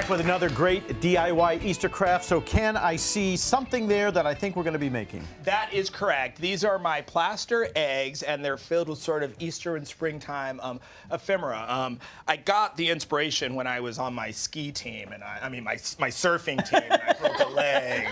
back with another great DIY Easter craft. So, Ken, I see something there that I think we're going to be making. That is correct. These are my plaster eggs, and they're filled with sort of Easter and springtime ephemera. I got the inspiration when I was on my ski team, and I mean my surfing team, and I broke a leg.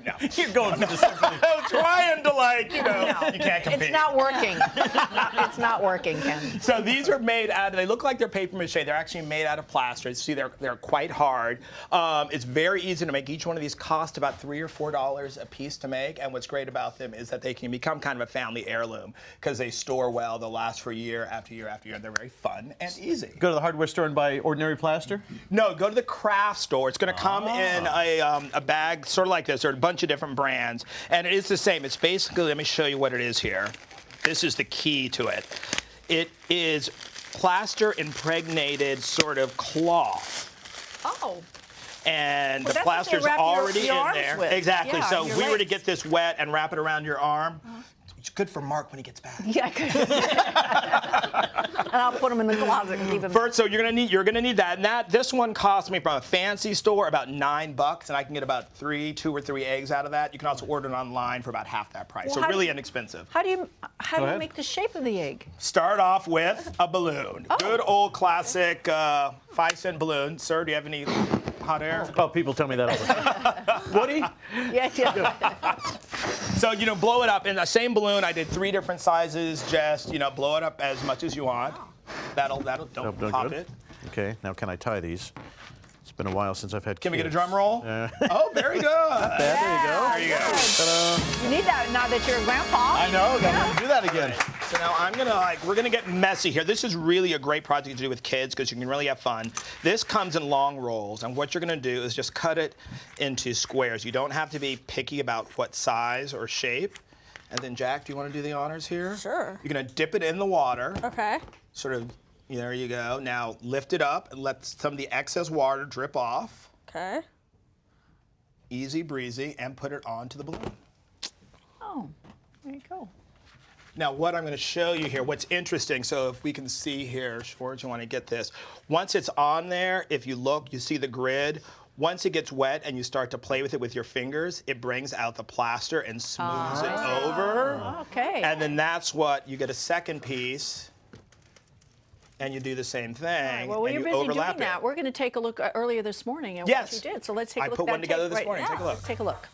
No. You're going through the symphony. I'm trying to, like, you know, No. you can't compete. It's not working. It's not working, Ken. So these are made out of, they look like they're paper mache. They're actually made out of plaster. See, they're quite hard. It's very easy to make. Each one of these costs about $3 or $4 a piece to make. And what's great about them is that they can become kind of a family heirloom because they store well. They'll last for year after year after year. They're very fun and easy. Go to the hardware store and buy ordinary plaster? No, go to the craft store. It's going to come in a bag sort of like this. There are a bunch of different brands. And it is the same. It's basically, let me show you what it is here. This is the key to it. It is plaster impregnated sort of cloth. Oh. And Well, the that's what they plaster's wrap already your in arms there. with. Exactly. Yeah, So your if we were to legs. get this wet and wrap it around your arm, it's good for Mark when he gets back. Yeah, and I'll put them in the closet and keep them. First, so you're gonna need that. And this one cost me from a fancy store about $9, and I can get about 2 or 3 eggs out of that. You can also order it online for about half that price. Well, So how do really you- inexpensive. How do you ahead. make the shape of the egg? Start off with a balloon. Oh. Good old classic 5-cent balloon. Sir, do you have any hot air? Oh, people tell me that all the time. Woody? Yeah. So, you know, blow it up. In the same balloon, I did 3 different sizes. Just, you know, blow it up as much as you want. That'll don't Done pop good. it. Okay, now can I tie these? It's been a while since I've had Can we get a kids. drum roll? Oh, very good. There you go. There you go. You need that now that you're a grandpa. I know, gotta do that again. So now we're gonna get messy here. This is really a great project to do with kids because you can really have fun. This comes in long rolls, and what you're gonna do is just cut it into squares. You don't have to be picky about what size or shape. And then, Jack, do you want to do the honors here? Sure. You're gonna dip it in the water. Okay. Sort of, there you go. Now lift it up and let some of the excess water drip off. Okay. Easy breezy, and put it onto the balloon. Oh, there you go. Now, what I'm going to show you here, what's interesting, so if we can see here, Schwartz, you want to get this. Once it's on there, if you look, you see the grid. Once it gets wet and you start to play with it with your fingers, it brings out the plaster and smooths it over. Okay. And then that's what, you get a second piece, and you do the same thing, Well, and you're you busy overlap doing it. that. We're going to take a look earlier this morning at Yes. what you did. So let's take a I look put at that one together tape this right morning. now. Take a look. Let's take a look.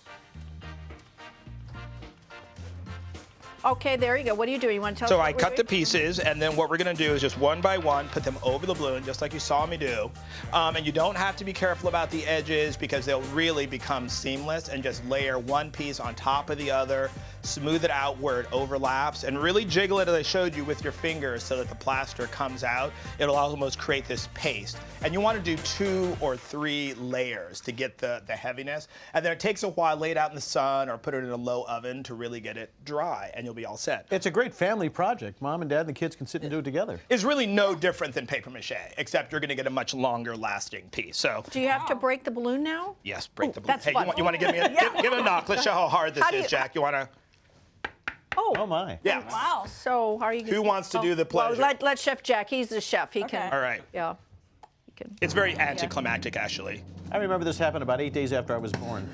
Okay, there you go. What are you doing? You want to tell us So what I we're cut the doing? pieces, and then what we're gonna do is just one by one, put them over the balloon, just like you saw me do. And you don't have to be careful about the edges because they'll really become seamless, and just layer one piece on top of the other, smooth it out where it overlaps, and really jiggle it as I showed you with your fingers so that the plaster comes out. It'll almost create this paste. And you wanna do 2 or 3 layers to get the heaviness. And then it takes a while, lay it out in the sun or put it in a low oven to really get it dry, and you'll be all set. It's a great family project. Mom and Dad and the kids can sit and do it together. Is really no different than paper mache, except you're going to get a much longer lasting piece. So, Do you have to break the balloon now? yes, break the balloon. that's Hey, fun. you want to give me a, give it a knock? Let's show how hard this How do is, you- Jack. You want to? Oh, my. Yeah. Wow. So how are you? Who wants to do the pleasure? Well, let Chef Jack. He's the chef. He can. Okay. All right. Yeah. He can. It's very anticlimactic, actually. I remember this happened about 8 days after I was born.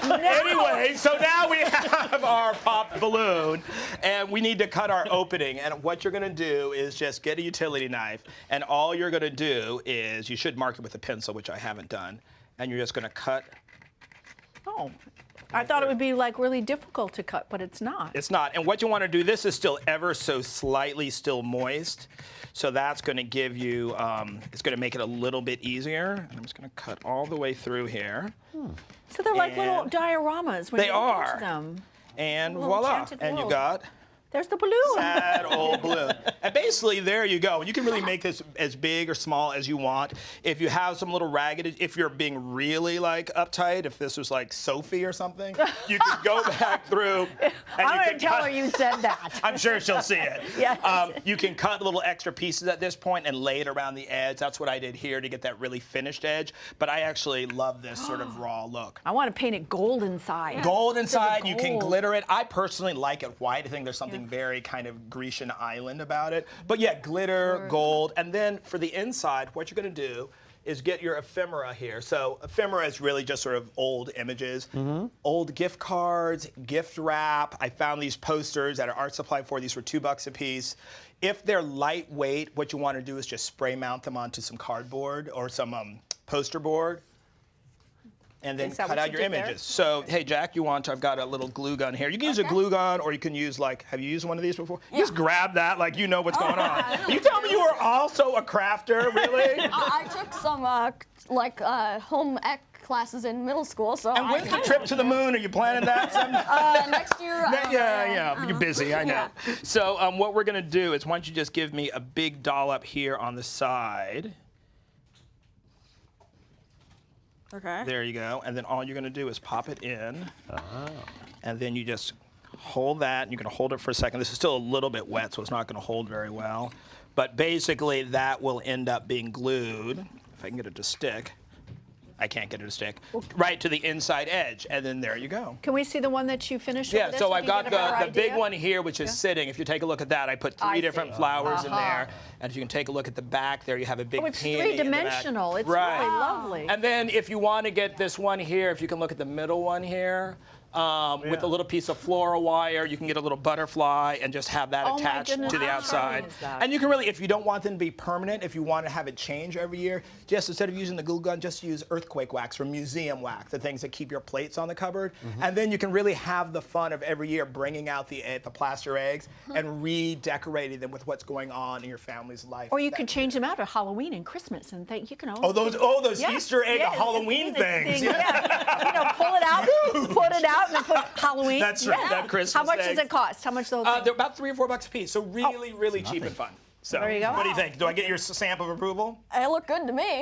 Anyway, so now we have our pop balloon, and we need to cut our opening. And what you're going to do is just get a utility knife, and all you're going to do is, you should mark it with a pencil, which I haven't done, and you're just going to cut. Oh, I thought it would be like really difficult to cut, but it's not. It's not. And what you want to do, this is still ever so slightly still moist. So that's going to give you, it's going to make it a little bit easier. And I'm just going to cut all the way through here. So they're like little And- dioramas when They you look are. into them. And Little voila. enchanted And you world. got There's the balloon. sad old balloon. And basically, there you go. And you can really make this as big or small as you want. If you have some little ragged, if you're being really like uptight, if this was like Sophie or something, you could go back through. And I'm you going can to tell cut- her you said that. I'm sure she'll see it. Yes. You can cut little extra pieces at this point and lay it around the edge. That's what I did here to get that really finished edge. But I actually love this sort of raw look. I want to paint it gold inside. Gold inside, you can gold. glitter it. I personally like it white. I think there's something something very kind of Grecian island about it. But yeah, glitter, gold, and then for the inside, what you're going to do is get your ephemera here. So ephemera is really just sort of old images, old gift cards, gift wrap. I found these posters at an art supply store. These were $2 a piece. If they're lightweight, what you want to do is just spray mount them onto some cardboard or some poster board, and then cut out your images. So, hey, Jack, I've got a little glue gun here. You can use a glue gun, or you can use, like, have you used one of these before? Yeah. Just grab that, like you know what's going on. You tell me you were also a crafter, really? I took some, home ec classes in middle school, so. And when's the trip to the moon? Are you planning that? Next year. Yeah, you're busy, I know. Yeah. So what we're gonna do is, why don't you just give me a big dollop here on the side. Okay. There you go. And then all you're going to do is pop it in. And then you just hold that. And you're going to hold it for a second. This is still a little bit wet, so it's not going to hold very well. But basically, that will end up being glued. If I can get it to stick. I can't get it to stick. Right to the inside edge. And then there you go. Can we see the one that you finished? Yeah, over this, so if I've you got get a better the big idea? one here, which is sitting. If you take a look at that, I put three different flowers in there. And if you can take a look at the back there, you have a big it's peony in the back. three-dimensional. It's right. really lovely. And then if you want to get this one here, if you can look at the middle one here, with a little piece of floral wire, you can get a little butterfly and just have that attached to the outside. And you can really, if you don't want them to be permanent, if you want to have it change every year, just instead of using the glue gun, just use earthquake wax or museum wax, the things that keep your plates on the cupboard. And then you can really have the fun of every year bringing out the plaster eggs and redecorating them with what's going on in your family's life. Or you could change them out at Halloween and Christmas and think, you can Oh, those Easter egg Halloween things. Yeah. Pull it out, put it out, and then put Halloween. That's right, that Christmas How much egg. does it cost? How much they'll They're about $3 or $4 a piece, so really cheap and fun. So, there you go. What do you think? Do I get your stamp of approval? It looked good to me.